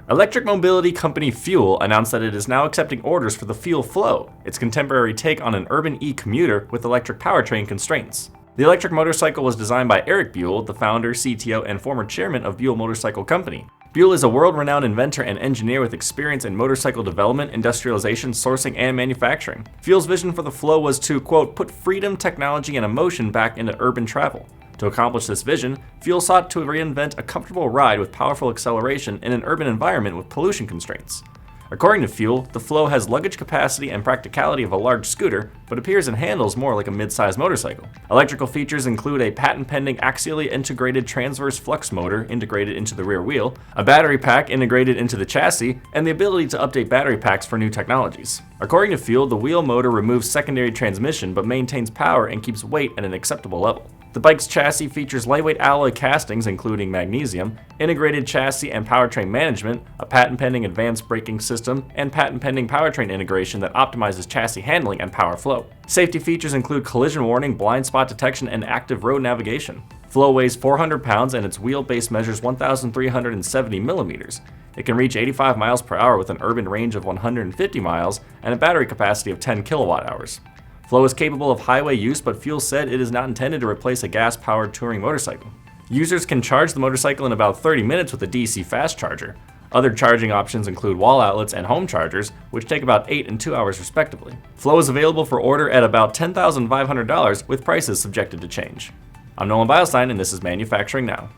Electric mobility company Fuell announced that it is now accepting orders for the Fuell Fllow, its contemporary take on an urban e-commuter with electric powertrain constraints. The electric motorcycle was designed by Erik Buell, the founder, CTO, and former chairman of Buell Motorcycle Company. Buell is a world-renowned inventor and engineer with experience in motorcycle development, industrialization, sourcing, and manufacturing. Fuell's vision for the Fllow was to, quote, put freedom, technology, and emotion back into urban travel. To accomplish this vision, Fuell sought to reinvent a comfortable ride with powerful acceleration in an urban environment with pollution constraints. According to Fuell, the Fllow has luggage capacity and practicality of a large scooter, but appears and handles more like a mid-sized motorcycle. Electrical features include a patent-pending axially integrated transverse flux motor integrated into the rear wheel, a battery pack integrated into the chassis, and the ability to update battery packs for new technologies. According to Fuell, the wheel motor removes secondary transmission but maintains power and keeps weight at an acceptable level. The bike's chassis features lightweight alloy castings including magnesium, integrated chassis and powertrain management, a patent-pending advanced braking system, and patent-pending powertrain integration that optimizes chassis handling and power flow. Safety features include collision warning, blind spot detection, and active road navigation. Fllow weighs 400 pounds and its wheelbase measures 1,370 millimeters. It can reach 85 miles per hour with an urban range of 150 miles and a battery capacity of 10 kilowatt hours. Fllow is capable of highway use, but Fuell said it is not intended to replace a gas-powered touring motorcycle. Users can charge the motorcycle in about 30 minutes with a DC fast charger. Other charging options include wall outlets and home chargers, which take about 8 and 2 hours respectively. Fllow is available for order at about $10,500 with prices subjected to change. I'm Nolan Beilstein, and this is Manufacturing Now.